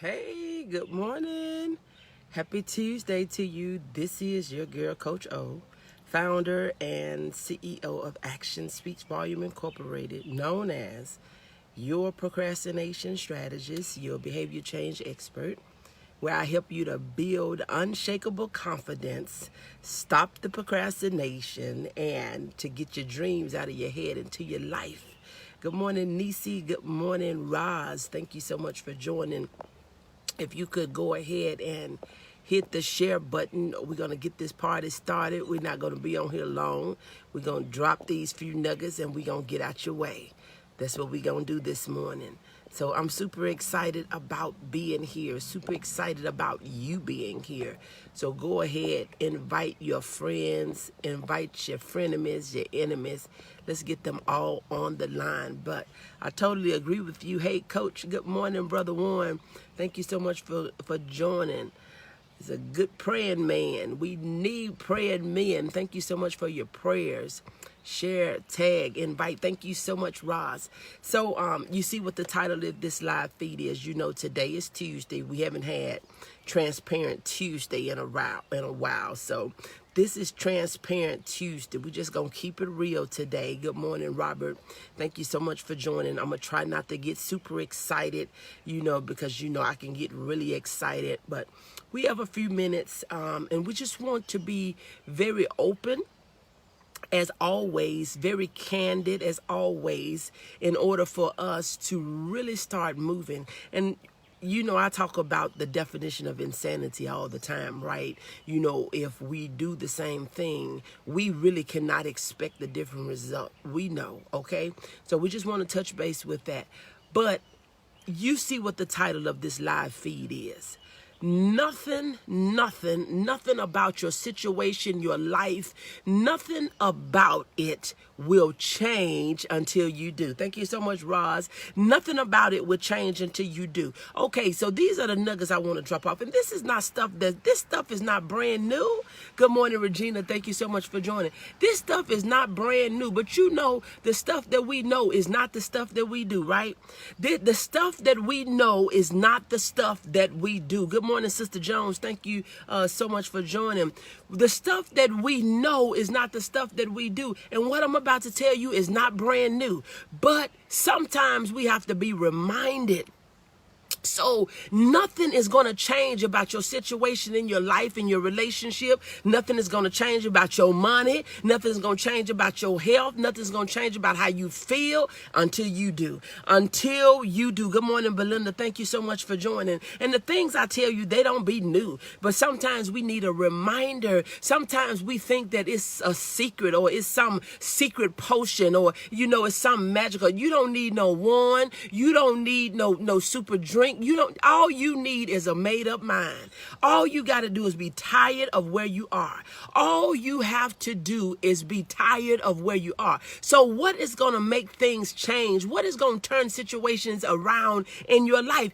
Hey, good morning. Happy Tuesday to you. This is your girl, Coach O, founder and CEO of Action Speaks Volume Incorporated, known as your procrastination strategist, your behavior change expert, where I help you to build unshakable confidence, stop the procrastination, and to get your dreams out of your head into your life. Good morning, Nisi. Good morning, Roz. Thank you so much for joining. If you could go ahead and hit the share button, we're going to get this party started. We're not going to be on here long. We're going to drop these few nuggets and we're going to get out your way. That's what we're going to do this morning. So I'm super excited about being here, super excited about you being here. So go ahead, invite your friends, invite your frenemies, your enemies. Let's get them all on the line. But I totally agree with you. Hey, Coach, good morning, Brother Warren. Thank you so much for joining. He's a good praying man. We need praying men. Thank you so much for your prayers. Share, tag, invite. Thank you so much, Roz. So you see what the title of this live feed is. You know, today is Tuesday. We haven't had Transparent Tuesday in a while. So this is Transparent Tuesday. We're just going to keep it real today. Good morning, Robert. Thank you so much for joining. I'm going to try not to get super excited, because, I can get really excited. But we have a few minutes, and we just want to be very open, as always, very candid as always, in order for us to really start moving. And I talk about the definition of insanity all the time, right? If we do the same thing, we really cannot expect a different result. We know, okay? So we just want to touch base with that. But you see what the title of this live feed is. Nothing about your situation, your life, nothing about it will change until you do. Thank you so much, Roz. Nothing about it will change until you do. Okay, so these are the nuggets I want to drop off. And this is not this stuff is not brand new. Good morning, Regina. Thank you so much for joining. This stuff is not brand new, but the stuff that we know is not the stuff that we do, right? The stuff that we know is not the stuff that we do. Good morning, Sister Jones. Thank you so much for joining. The stuff that we know is not the stuff that we do. And what I'm about to tell you is not brand new. But sometimes we have to be reminded. So nothing is going to change about your situation in your life, in your relationship. Nothing is going to change about your money. Nothing's going to change about your health. Nothing's going to change about how you feel until you do. Until you do. Good morning, Belinda. Thank you so much for joining. And the things I tell you, they don't be new. But sometimes we need a reminder. Sometimes we think that it's a secret or it's some secret potion or, it's something magical. You don't need no wand. You don't need no super drink. All you need is a made up mind. All you got to do is be tired of where you are. All you have to do is be tired of where you are. So what is going to make things change? What is going to turn situations around in your life?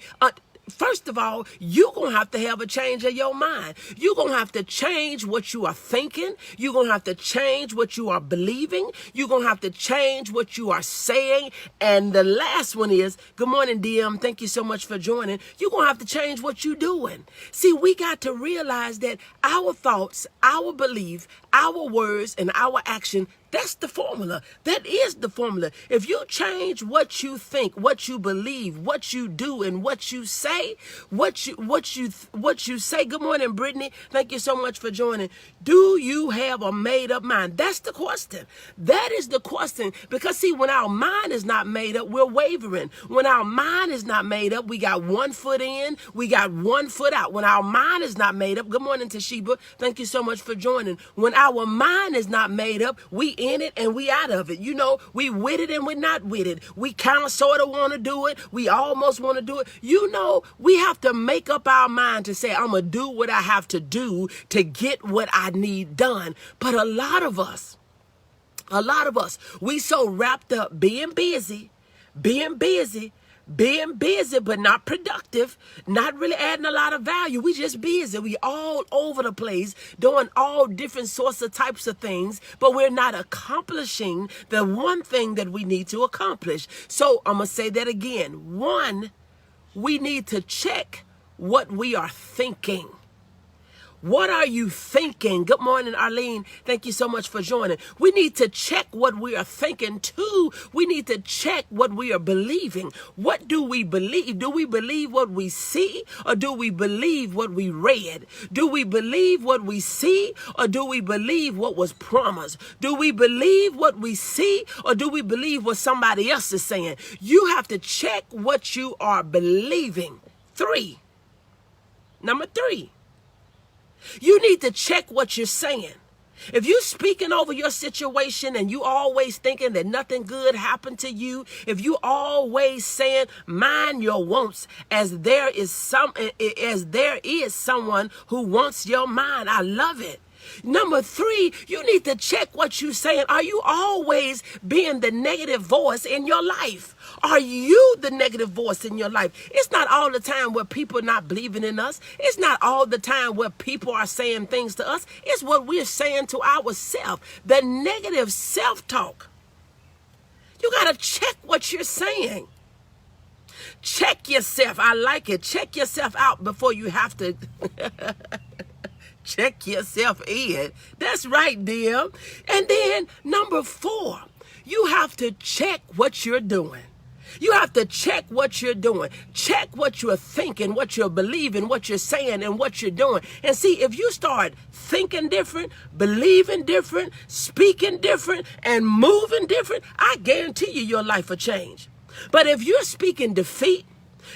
First of all, you're going to have a change of your mind. You're going to have to change what you are thinking. You're going to have to change what you are believing. You're going to have to change what you are saying. And the last one is, good morning, DM. Thank you so much for joining. You're going to have to change what you're doing. See, we got to realize that our thoughts, our belief, our words, and our action, that's the formula. That is the formula. If you change what you think, what you believe, what you do, and what you say, what you say. Good morning, Brittany. Thank you so much for joining. Do you have a made up mind? That's the question. That is the question. Because see, when our mind is not made up, we're wavering. When our mind is not made up, we got one foot in, we got one foot out. When our mind is not made up, good morning, Toshiba. Thank you so much for joining. When our mind is not made up, we in it and we out of it. We with it and we're not with it. We kind of sort of want to do it. We almost want to do it. We have to make up our mind to say, I'm going to do what I have to do to get what I need done. But a lot of us, we so wrapped up being busy, but not productive, not really adding a lot of value. We just busy. We all over the place doing all different sorts of types of things, but we're not accomplishing the one thing that we need to accomplish. So I'm going to say that again. One, we need to check what we are thinking. What are you thinking? Good morning, Arlene. Thank you so much for joining. We need to check what we are thinking too. We need to check what we are believing. What do we believe? Do we believe what we see, or do we believe what we read? Do we believe what we see, or do we believe what was promised? Do we believe what we see, or do we believe what somebody else is saying? You have to check what you are believing. Number three. You need to check what you're saying. If you're speaking over your situation and you always thinking that nothing good happened to you, if you always saying mind your wants, as there is someone who wants your mind, I love it. Number three, you need to check what you're saying. Are you always being the negative voice in your life? Are you the negative voice in your life? It's not all the time where people are not believing in us. It's not all the time where people are saying things to us. It's what we're saying to ourselves. The negative self-talk. You got to check what you're saying. Check yourself. I like it. Check yourself out before you have to... Check yourself in. That's right, dear. And then number four, you have to check what you're doing. You have to check what you're doing. Check what you're thinking, what you're believing, what you're saying, and what you're doing. And see, if you start thinking different, believing different, speaking different, and moving different, I guarantee you your life will change. But if you're speaking defeat,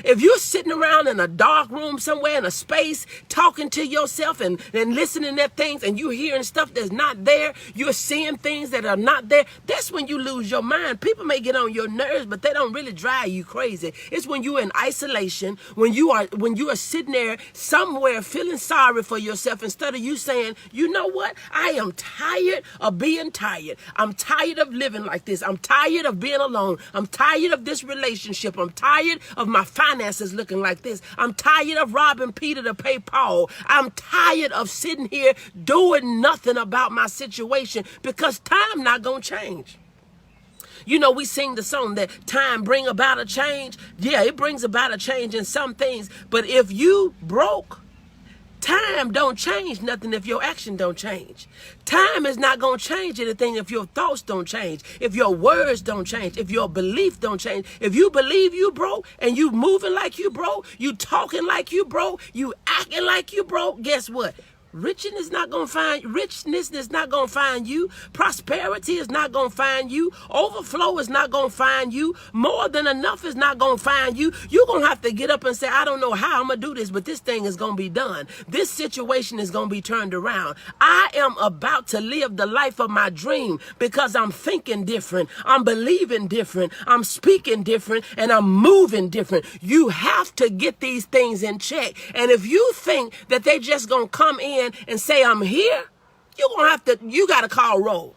if you're sitting around in a dark room somewhere in a space talking to yourself and listening at things and you're hearing stuff that's not there, you're seeing things that are not there, that's when you lose your mind. People may get on your nerves, but they don't really drive you crazy. It's when you're in isolation, when you are sitting there somewhere feeling sorry for yourself instead of you saying, you know what? I am tired of being tired. I'm tired of living like this. I'm tired of being alone. I'm tired of this relationship. I'm tired of my finances looking like this. I'm tired of robbing Peter to pay Paul. I'm tired of sitting here doing nothing about my situation because time not gonna change. You know, we sing the song that time bring about a change. Yeah, it brings about a change in some things. But if you broke, time don't change nothing if your action don't change. Time is not going to change anything if your thoughts don't change, if your words don't change, if your belief don't change. If you believe you broke and you moving like you broke, you talking like you broke, you acting like you broke, guess what? Richness is not going to find you. Prosperity is not going to find you. Overflow is not going to find you. More than enough is not going to find you. You're going to have to get up and say, I don't know how I'm going to do this, but this thing is going to be done. This situation is going to be turned around. I am about to live the life of my dream because I'm thinking different. I'm believing different. I'm speaking different, and I'm moving different. You have to get these things in check. And if you think that they just going to come in and say, I'm here, you got to call roll.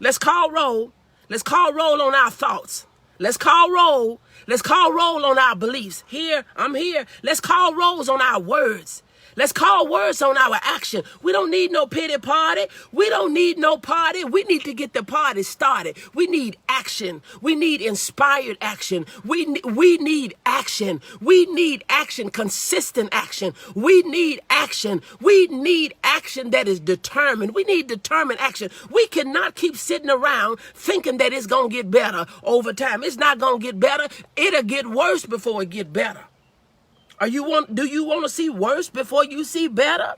Let's call roll. Let's call roll on our thoughts. Let's call roll. Let's call roll on our beliefs. Here, I'm here. Let's call rolls on our words. Let's call words on our action. We don't need no pity party. We don't need no party. We need to get the party started. We need action. We need inspired action. We need action. We need action, consistent action. We need action. We need action that is determined. We need determined action. We cannot keep sitting around thinking that it's going to get better over time. It's not going to get better. It'll get worse before it get better. Do you want to see worse before you see better?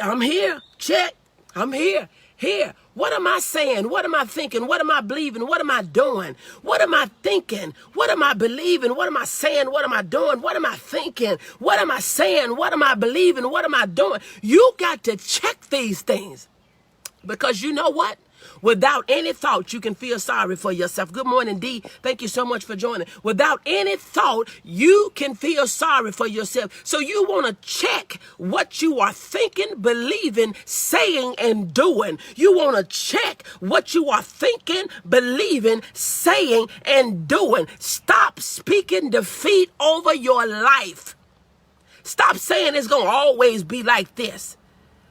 I'm here. Check. I'm here. Here. What am I saying? What am I thinking? What am I believing? What am I doing? What am I thinking? What am I believing? What am I saying? What am I doing? What am I thinking? What am I saying? What am I believing? What am I doing? You got to check these things because you know what? Without any thought, you can feel sorry for yourself. Good morning, D. Thank you so much for joining. Without any thought, you can feel sorry for yourself. So you want to check what you are thinking, believing, saying, and doing. You want to check what you are thinking, believing, saying, and doing. Stop speaking defeat over your life. Stop saying it's going to always be like this.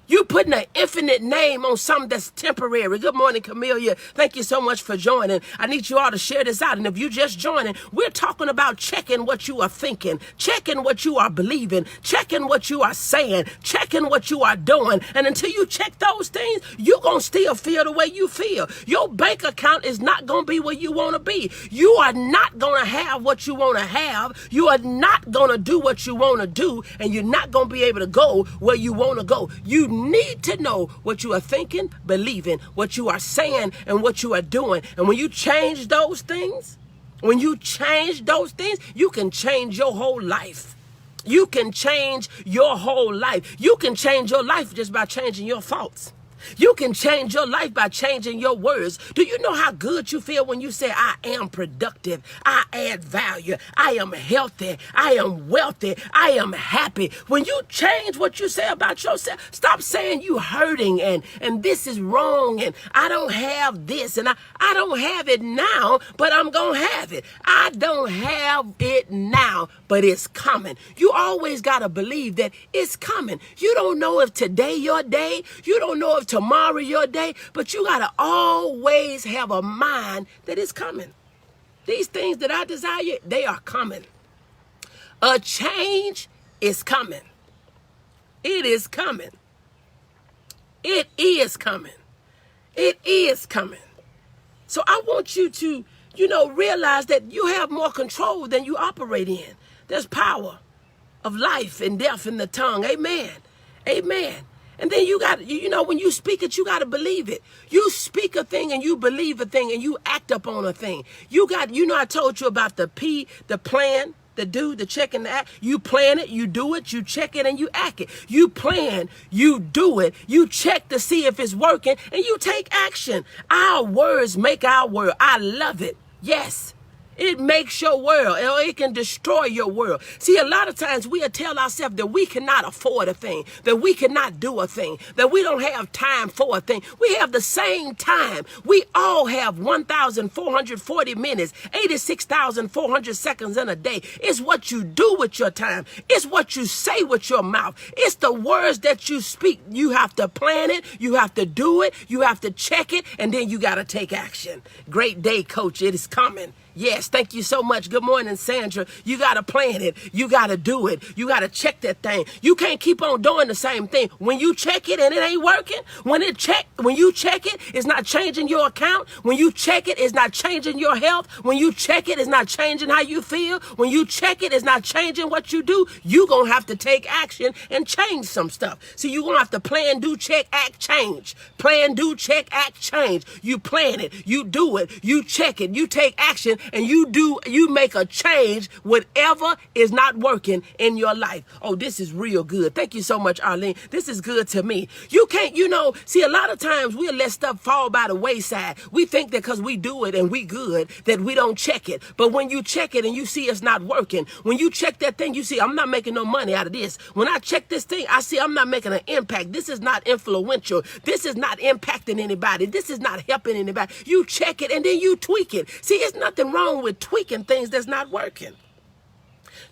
You putting an infinite name on something that's temporary. Good morning, Camellia. Thank you so much for joining. I need you all to share this out. And if you just joining, we're talking about checking what you are thinking, checking what you are believing, checking what you are saying, checking what you are doing. And until you check those things, you're going to still feel the way you feel. Your bank account is not going to be where you want to be. You are not going to have what you want to have. You are not going to do what you want to do. And you're not going to be able to go where you want to go. You need to know what you are thinking, believing, what you are saying, and what you are doing. And when you change those things, you can change your whole life. You can change your whole life. You can change your life just by changing your thoughts. You can change your life by changing your words. Do you know how good you feel when you say, I am productive, I add value, I am healthy, I am wealthy, I am happy? When you change what you say about yourself, stop saying you hurting and this is wrong and I don't have this and I don't have it now, but I'm going to have it. I don't have it now, but it's coming. You always got to believe that it's coming. You don't know if today your day, you don't know if tomorrow your day, but you got to always have a mind that it's coming. These things that I desire, they are coming. A change is coming. It is coming. It is coming. It is coming. So I want you to, realize that you have more control than you operate in. There's power of life and death in the tongue. Amen. Amen. And then you got, when you speak it, you got to believe it. You speak a thing and you believe a thing and you act upon a thing. You got, I told you about the plan, the do, the check, and the act. You plan it, you do it, you check it, and you act it. You plan, you do it, you check to see if it's working, and you take action. Our words make our world. I love it. Yes. It makes your world, or it can destroy your world. See, a lot of times we'll tell ourselves that we cannot afford a thing, that we cannot do a thing, that we don't have time for a thing. We have the same time. We all have 1,440 minutes, 86,400 seconds in a day. It's what you do with your time. It's what you say with your mouth. It's the words that you speak. You have to plan it. You have to do it. You have to check it. And then you got to take action. Great day, Coach. It is coming. Yes, thank you so much. Good morning, Sandra. You got to plan it. You got to do it. You got to check that thing. You can't keep on doing the same thing. When you check it and it ain't working, when you check it, it's not changing your account. When you check it, it's not changing your health. When you check it, it's not changing how you feel. When you check it, it's not changing what you do. You're going to have to take action and change some stuff. So you're going to have to plan, do, check, act, change. Plan, do, check, act, change. You plan it. You do it. You check it. You take action. And you make a change, whatever is not working in your life. Oh, this is real good. Thank you so much, Arlene. This is good to me. You can't, see, a lot of times we'll let stuff fall by the wayside. We think that because we do it and we good, that we don't check it. But when you check it and you see it's not working, when you check that thing, you see, I'm not making no money out of this. When I check this thing, I see I'm not making an impact. This is not influential. This is not impacting anybody. This is not helping anybody. You check it and then you tweak it. See, it's nothing wrong with tweaking things that's not working.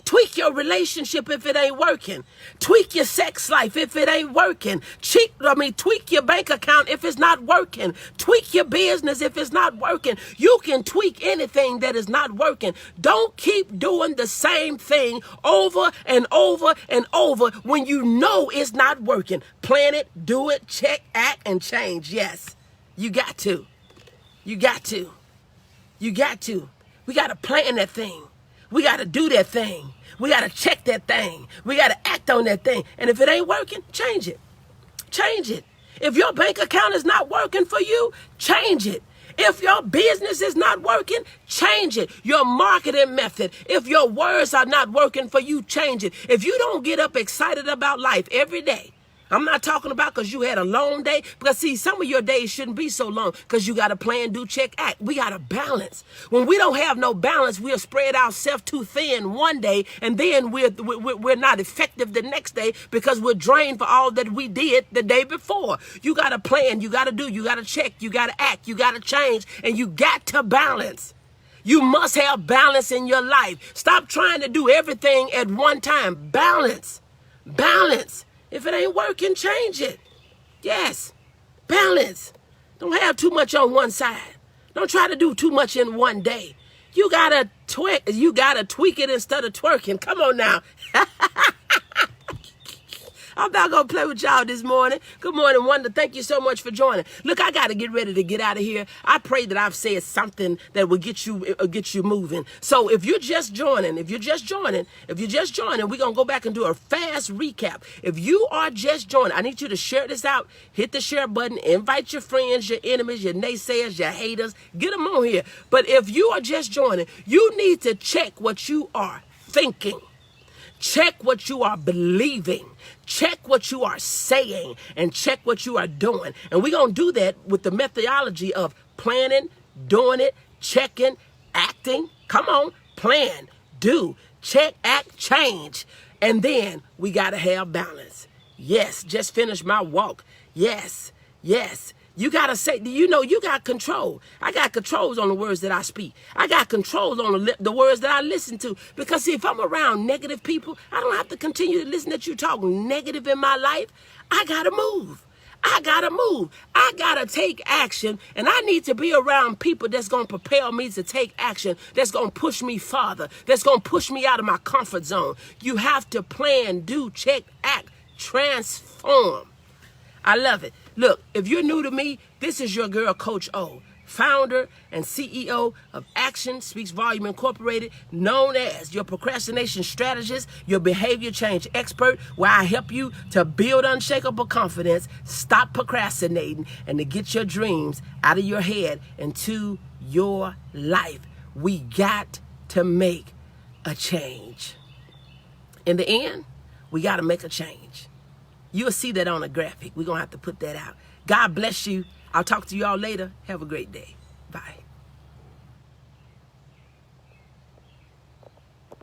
Tweak your relationship if it ain't working. Tweak your sex life if it ain't working. Tweak your bank account if it's not working. Tweak your business if it's not working. You can tweak anything that is not working. Don't keep doing the same thing over and over and over when you know it's not working. Plan it, do it, check, act, and change. Yes, you got to. You got to. You got to. We got to plan that thing. We got to do that thing. We got to check that thing. We got to act on that thing. And if it ain't working, change it. Change it. If your bank account is not working for you, change it. If your business is not working, change it. Your marketing method, if your words are not working for you, change it. If you don't get up excited about life every day, I'm not talking about because you had a long day. Because, see, some of your days shouldn't be so long because you got to plan, do, check, act. We got to balance. When we don't have no balance, we'll spread ourselves too thin one day, and then we're not effective the next day because we're drained for all that we did the day before. You got to plan, you got to do, you got to check, you got to act, you got to change, and you got to balance. You must have balance in your life. Stop trying to do everything at one time. Balance. Balance. If it ain't working, change it. Yes. Balance. Don't have too much on one side. Don't try to do too much in one day. You gotta tweak it instead of twerking. Come on now. I'm not going to play with y'all this morning. Good morning, Wonder. Thank you so much for joining. Look, I got to get ready to get out of here. I pray that I've said something that will get you moving. So if you're just joining, we're going to go back and do a fast recap. If you are just joining, I need you to share this out. Hit the share button. Invite your friends, your enemies, your naysayers, your haters. Get them on here. But if you are just joining, you need to check what you are thinking. Check what you are believing. Check what you are saying, and check what you are doing. And we're going to do that with the methodology of planning, doing it, checking, acting. Come on, plan, do, check, act, change. And then we got to have balance. Yes, just finished my walk. Yes, yes. You got to say, you got control. I got controls on the words that I speak. I got controls on the words that I listen to. Because see, if I'm around negative people, I don't have to continue to listen to you talk negative in my life. I got to move. I got to move. I got to take action. And I need to be around people that's going to propel me to take action. That's going to push me farther. That's going to push me out of my comfort zone. You have to plan, do, check, act, transform. I love it. Look, if you're new to me, this is your girl, Coach O, founder and CEO of Action Speaks Volume Incorporated, known as your procrastination strategist, your behavior change expert, where I help you to build unshakable confidence, stop procrastinating, and to get your dreams out of your head into your life. We got to make a change. In the end, we got to make a change. You'll see that on a graphic. We're going to have to put that out. God bless you. I'll talk to you all later. Have a great day. Bye.